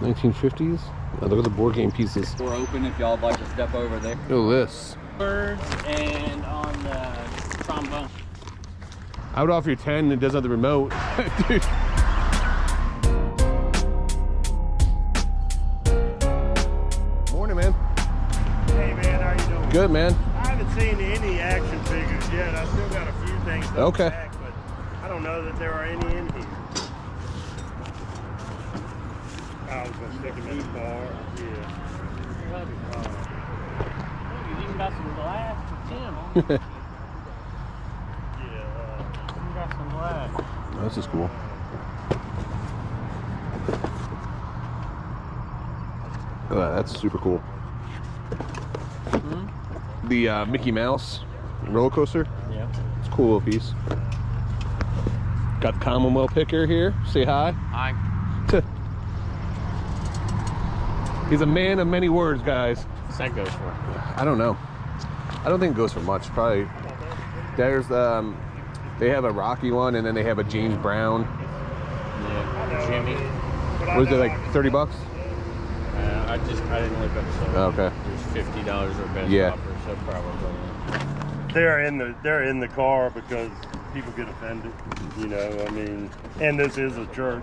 1950s? Oh, look at the board game pieces. We're open if y'all would like to step over there. Look at this. Birds and on the trombone. I would offer you 10 and it doesn't have the remote. Dude. Morning, man. Hey, man, how you doing? Good, man. I haven't seen any action figures yet. I still got a few things to pack, but I don't know that there are any in here. I was going to stick them in the car. Yeah. You even got some glass for Tim. Yeah. You got some glass. Oh, this is cool. Oh, that's super cool. The Mickey Mouse roller coaster. Yeah. It's a cool little piece. Got the Commonwealth picker here. Say hi. Hi. He's a man of many words, guys. What's that goes for? I don't know. I don't think it goes for much. Probably. There's they have a Rocky one, and then they have a James Brown. Yeah. Jimmy. What is it, like 30 bucks? I didn't look up. So Okay. There's $50 or best offer, so probably. They're in the car because people get offended, you know. I mean, and this is a church.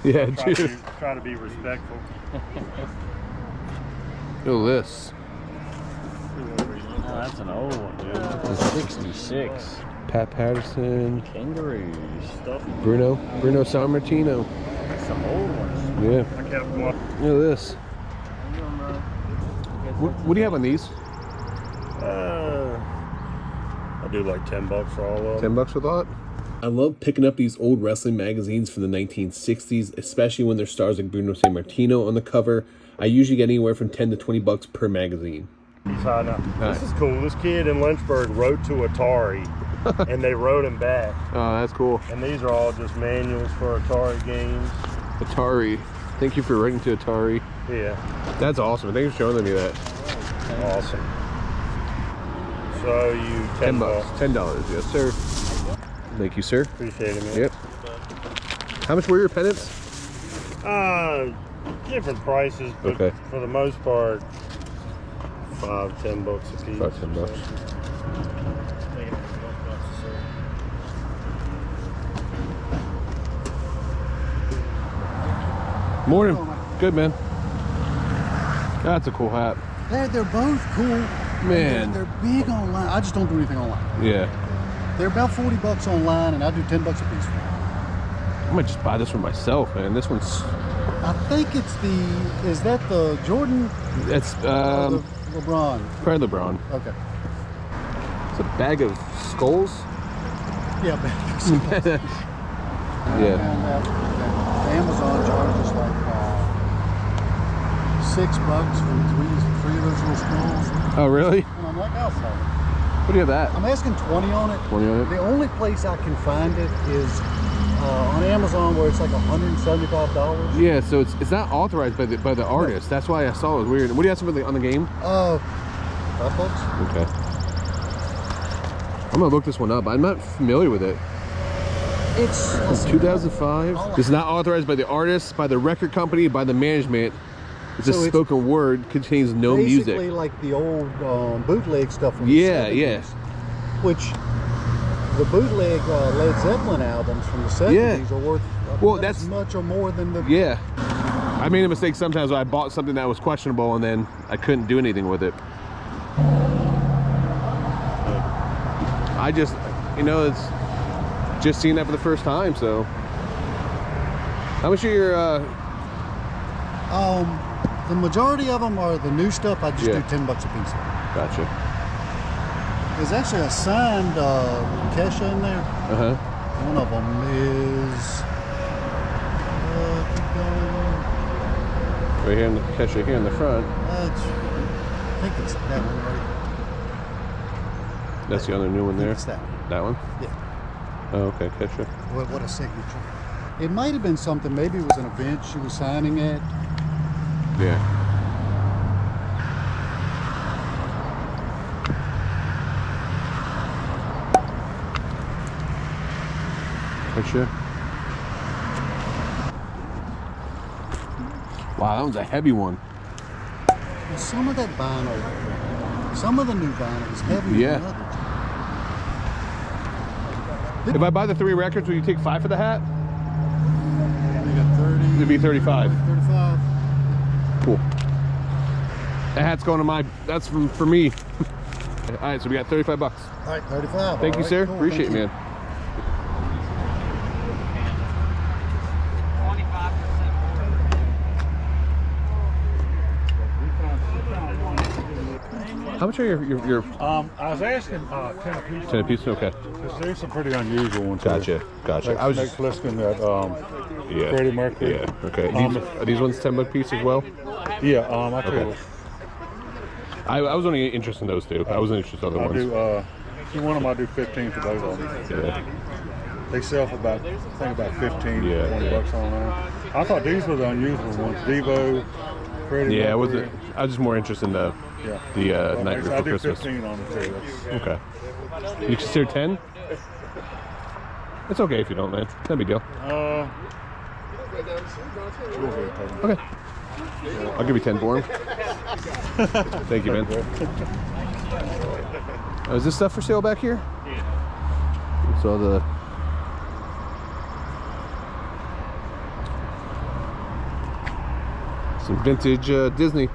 Yeah, Try to be respectful. Look at this. Oh, that's an old one, dude. 66. Pat Patterson. Kangaroos. Stuff. Bruno Sammartino. That's some old ones. Yeah. I kept one. Look at this. What do you have on these? I do like $10 for all of them. 10 bucks for that? I love picking up these old wrestling magazines from the 1960s, especially when there's stars like Bruno Sammartino on the cover. I usually get anywhere from 10 to 20 bucks per magazine. He's high now. Nice. This is cool. This kid in Lynchburg wrote to Atari, and they wrote him back. Oh, that's cool. And these are all just manuals for Atari games. Atari. Thank you for writing to Atari. Yeah. That's awesome. Thanks for showing me that. Awesome. So you $10. $10. Yes, sir. Thank you, sir. Appreciate it, man. Yep. How much were your pennants? Different prices, but okay. For the most part, $5-10 a piece. $5-10. Morning. Good, man. That's a cool hat. They're both cool. Man. They're big online. I just don't do anything online. Yeah. They're about 40 bucks online, and I do 10 bucks a piece for them. I might just buy this for myself, man. This one's... I think it's is that the Jordan? It's, the LeBron. Probably LeBron. Okay. It's a bag of skulls? Yeah, bag of skulls. Yeah. And Amazon charges like $6 for three of those little skulls. Oh, really? And I'm like, I'll sell it. What do you have that? I'm asking 20 on it. 20 on it? The only place I can find it is on Amazon, where it's like $175. Yeah, so it's not authorized by the artist. No. That's why I saw it was weird. What do you have something on the game? $5. Okay. I'm gonna look this one up. I'm not familiar with it. It's from 2005. It's not authorized by the artist, by the record company, by the management. It's a spoken word, contains no music. Basically like the old bootleg stuff from the 70s, yeah. Which the bootleg Led Zeppelin albums from the 70s are worth that's much or more than the... Yeah. I made a mistake sometimes when I bought something that was questionable and then I couldn't do anything with it. I just, it's just seeing that for the first time, so. How much are your... The majority of them are the new stuff. I just do 10 bucks a piece. Gotcha. There's actually a signed Kesha in there. Uh-huh. One of them is... keep going. Right here in the Kesha here in the front. I think it's that one right. That's the other new one there? It's that one. That one? Yeah. Oh, okay, Kesha. What a signature. It might have been something, maybe it was an event she was signing at. Yeah. Kesha. Wow, that one's a heavy one. And some of that vinyl, some of the new vinyl is heavier than others. If I buy the 3 records, will you take 5 for the hat? We got 30. It'd be 35. 35. Cool. That hat's going to my, that's for me. All right, so we got 35 bucks. All right, 35. Thank you, sir. Cool. Appreciate it, man. 25%. How much are your I was asking 10 a piece. 10 a piece? Okay. Because there's some pretty unusual ones. Gotcha. Gotcha. I was like just Pliskin, that Freddie Mercury. Yeah. Okay. Are these ones 10 buck piece as well? Yeah. I tell you. I was only interested in those two. I wasn't interested in other ones. If you want them, I'll do 15 for both of them. Yeah. They sell for about, I think about 15, Yeah, 20 bucks online. I thought these were the unusual ones. Devo, Freddie Yeah, Mercury. I was just more interested in the Nightmare I for do Christmas. 15 on the two. Okay. You consider 10? It's okay if you don't, man. It's no big deal. Okay. I'll give you 10 for him. Thank you, man. Oh, is this stuff for sale back here? Yeah. So some vintage Disney.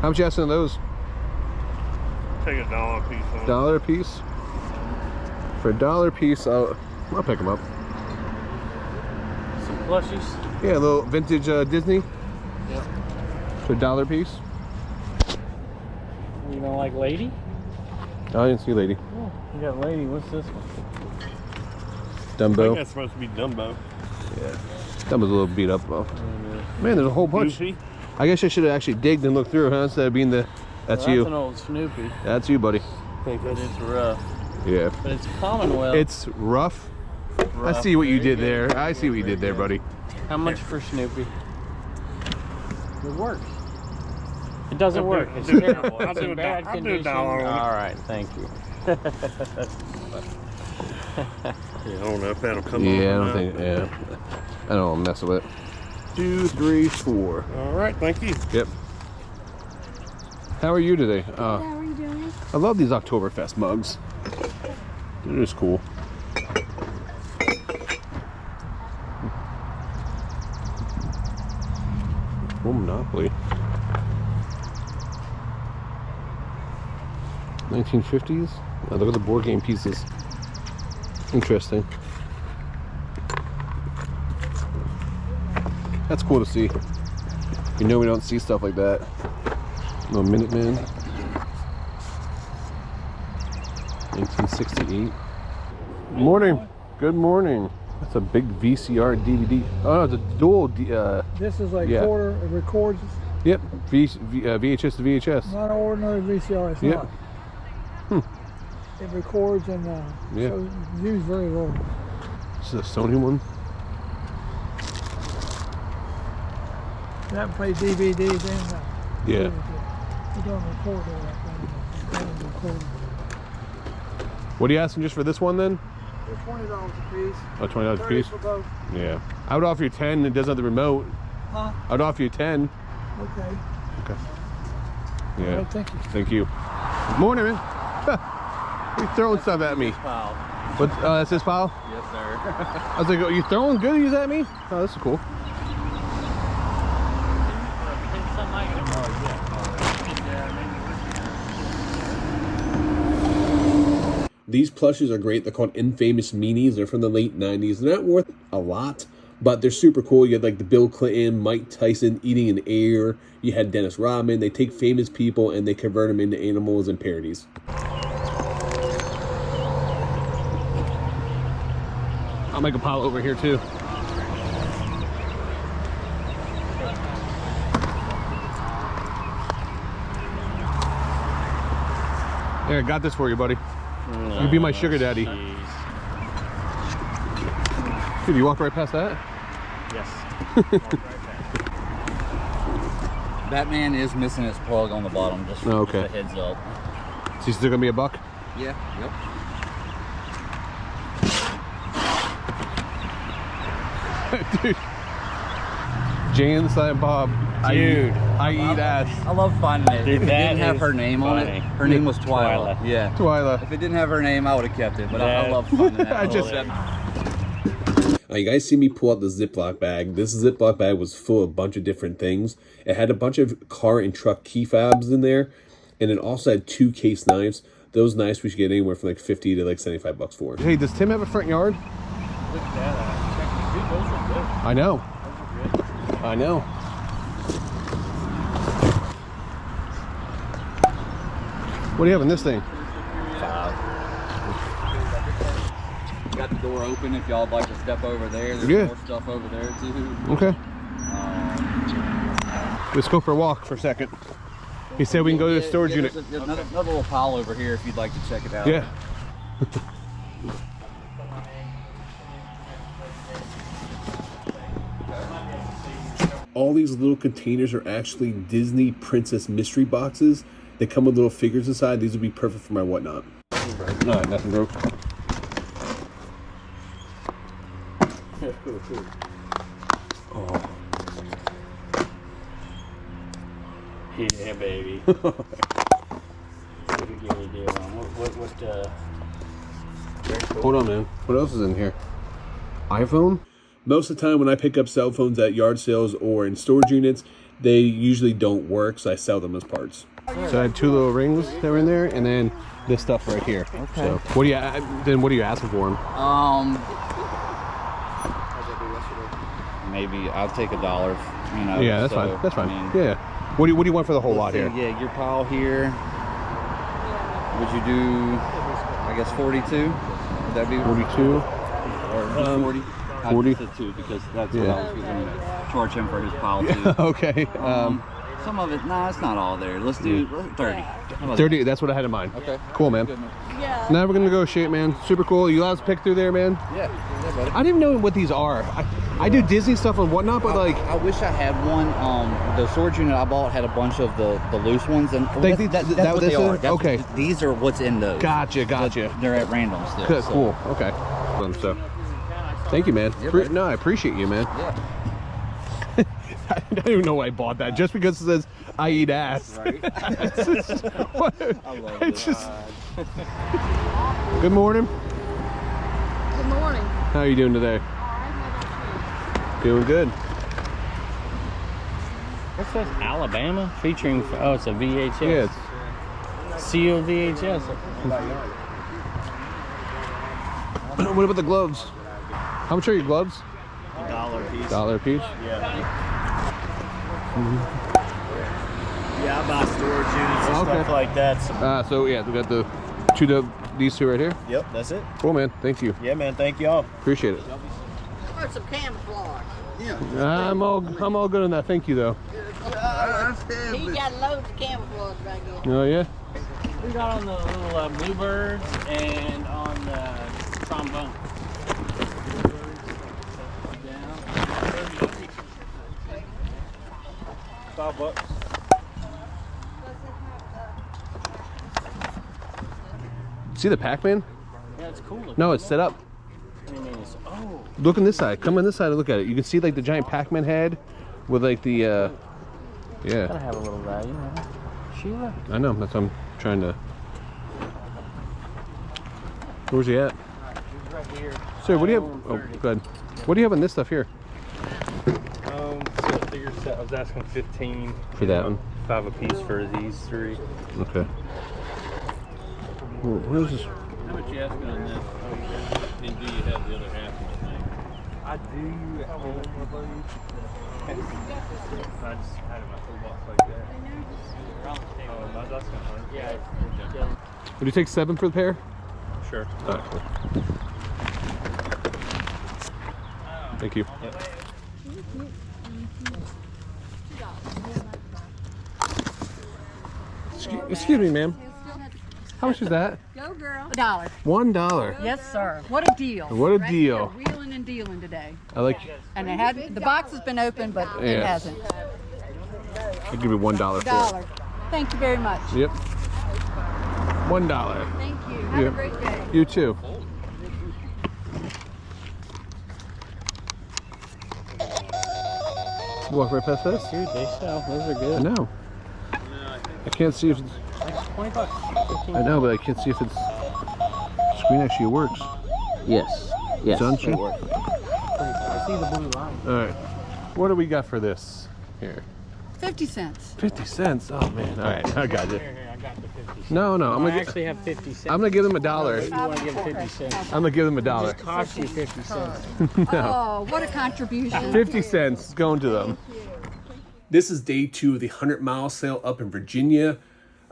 How much you asking on those? Take $1 a piece. $1 a piece? For $1 a piece, I'll pick them up. Some plushies. Yeah, a little vintage Disney. Yep. For $1 a piece. You don't like Lady? Oh, I didn't see Lady. Oh, you got Lady. What's this one? Dumbo. I think that's supposed to be Dumbo. Yeah. Dumbo's a little beat up though. Man, there's a whole bunch. Goofy. I guess I should have actually digged and looked through, huh? Instead of being the. That's well, you. That's an old Snoopy. That's you, buddy. But it's rough. Yeah. But it's Commonwealth. It's rough. I see what you did there. I see what you did there, buddy. How much for Snoopy? It works. It doesn't work. It's terrible. It's in bad condition. All right, thank you. Yeah, I don't know if that'll come on. Yeah, I don't think. Yeah. I don't want to mess with it. 2, 3, 4. All right, thank you. Yep. How are you today? How are you doing? I love these Oktoberfest mugs. They're just cool. Oh, Monopoly. 1950s? Oh, look at the board game pieces. Interesting. That's cool to see. You know we don't see stuff like that. No Minuteman. 1968. Morning. Good morning. That's a big VCR DVD. Oh, no, it's a dual. This is like Yeah. quarter, it records, Yep. VHS to VHS. not an ordinary VCR, it's Yep. not. It records and Yeah. so it's used very low. This is a Sony one. That play DVD, then Yeah. you don't record all that thing. You don't record. What are you asking just for this one then? They're $20 a piece. Oh, $20 a 30 piece? for both. Yeah. I would offer you 10. It doesn't have the remote. Huh? I'd offer you 10. Okay. Okay. All Yeah. right, thank you. Thank you. Morning, man. You throwing stuff at me. Wow. What? That's his pile? Yes, sir. I was like, oh, you throwing goodies at me? Oh, this is cool. These plushies are great. They're called Infamous Meanies. They're from the late 90s. They're not worth a lot, but they're super cool. You had like the Bill Clinton, Mike Tyson eating an air. You had Dennis Rodman. They take famous people and they convert them into animals and parodies. I'll make a pile over here too. There, I got this for you, buddy. You be my sugar daddy. Dude, you walked right past that? Yes. Batman is missing his plug on the bottom, just Oh, okay. a heads up. Is he still gonna be a buck? Yeah, yep. Dude, Jay and Silent Bob. Dude. I eat ass. I love finding it. Dude, If it that didn't have is her name on it, funny. her name was Twyla. Twyla. Yeah. Twyla. If it didn't have her name, I would have kept it. But I That- love finding that. I just- love You guys see me pull out the Ziploc bag. This Ziploc bag was full of a bunch of different things. It had a bunch of car and truck key fobs in there. And it also had 2 case knives. Those knives we should get anywhere from like 50 to like 75 bucks for. Hey, does Tim have a front yard? I know. I know. What do you have in this thing? Got the door open if y'all would like to step over there. There's Yeah. more stuff over there too. Okay. Let's go for a walk for a second. He said we can go to the storage unit. There's another little pile over here if you'd like to check it out. Yeah. All these little containers are actually Disney Princess mystery boxes. They come with little figures inside. These would be perfect for my whatnot. No, nothing broke. Oh. Yeah, baby. What do you do? Hold on, man. What else is in here? iPhone? Most of the time when I pick up cell phones at yard sales or in storage units, they usually don't work, so I sell them as parts. So I had 2 little rings that were in there, and then this stuff right here. Okay. So what are you asking for them? Maybe I'll take $1. You know. Yeah, that's fine. That's fine. I mean, yeah. What do you want for the whole lot let's here? see, yeah, your pile here. Would you do? I guess 42. Would that be 42. or just 40? 40. I said 2 because that's what Yeah. I was going to charge him for his pile too. Okay. Some of it, nah, it's not all there. Let's do 30. How about 30. That's what I had in mind. that? Okay. Cool, man. Good, man. Now we're gonna negotiate, man. Super cool. You allowed to pick through there, man? Yeah, buddy. I didn't even know what these are. I do Disney stuff and whatnot, but like, I wish I had one. The storage unit I bought had a bunch of the loose ones, and Like that's that what this they are. is? That's Okay. what, these are what's in those. gotcha. But they're at random still. Good, so. cool. Okay. So, thank you, man. Yeah, buddy. No, I appreciate you, man. Yeah. I don't even know why I bought that. Just because it says I eat ass. Right. It's just, what? I love It's it. just. Good morning. Good morning. How are you doing today? Doing good. What's this? Alabama featuring? Oh, it's a VHS. Yeah. Sealed VHS. What about the gloves? How much are your gloves? $1 a piece. $1 a piece. Yeah, I buy storage units and stuff like that. So, So yeah, we got these 2 right here. yep, that's it. Cool, man. Thank you. Yeah, man. Thank y'all. Appreciate it. How about some camouflage? I'm all good on that. Thank you, though. He got loads of camouflage back there. Oh yeah. We got on the little bluebirds and on the trombone. $5. See the Pac-Man? Yeah, it's cool. No, it's set up. Oh, Look on this side. Come on this side and look at it. You can see like the giant Pac-Man head with like the gotta yeah. have a little value, man. Sheila. I know. That's what I'm trying to. Where's he at? Right here. Sir, what do you have? Oh, go ahead. What do you have in this stuff here? So I figured I was asking 15 For that one? 5 a piece for these 3. Okay. What is this? How much you asking on this? And do you have the other half of the thing? I do at home, I believe. I just had it in my toolbox like that. I was asking 100. Yeah. Would you take 7 for the pair? Sure. All right, cool. Thank you. Yep. Excuse me, ma'am. How much is that? Go, girl. $1. $1. Yes, sir. What a deal. What a Right deal. here, wheeling and dealing today. I like. And it had the box has been open, but Yeah. it hasn't. I'll give you $1 for it. $1. Thank you very much. Yep. $1. Thank you. Have Yeah. a great day. You too. You walk right past this? Dude, they sell. Those are I good. know. I can't see if it's... Like 20 bucks. 15 I know, but I can't see if it's... Screen actually works. Yes. Yes. Sunshine? I see the blue line. Alright. What do we got for this? Here. 50 cents. 50 cents? Oh man. Alright, I got it. Here, I got the 50 cents. No, no. I actually have 50 cents. I'm gonna give them $1. You want to give 50 cents. I'm gonna give them $1. It cost you 50 cents. Oh, what a contribution. 50 cents going to them. This is day 2 of the 100-mile sale up in Virginia.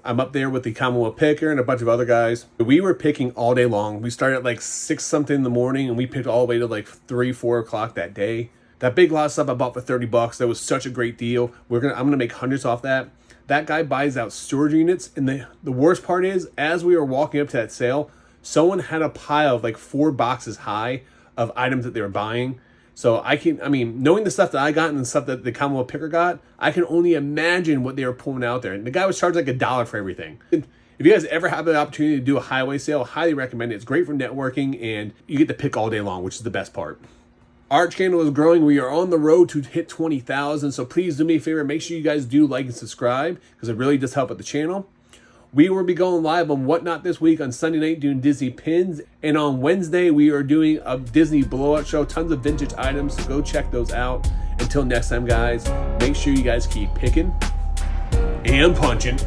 I'm up there with the Commonwealth Picker and a bunch of other guys. We were picking all day long. We started at like 6 something in the morning and we picked all the way to like 3, 4 o'clock that day. That big lot of stuff I bought for 30 bucks. That was such a great deal. I'm gonna make hundreds off that. That guy buys out storage units, and the worst part is, as we were walking up to that sale, someone had a pile of like 4 boxes high of items that they were buying. So I mean, knowing the stuff that I got and the stuff that the Commonwealth Picker got, I can only imagine what they were pulling out there. And the guy was charged like $1 for everything. If you guys ever have the opportunity to do a highway sale, I highly recommend it. It's great for networking, and you get to pick all day long, which is the best part. Our channel is growing. We are on the road to hit 20,000. So please do me a favor. Make sure you guys do like and subscribe because it really does help with the channel. We will be going live on Whatnot this week on Sunday night doing Disney pins. And on Wednesday, we are doing a Disney blowout show. Tons of vintage items. So go check those out. Until next time, guys, make sure you guys keep picking and punching.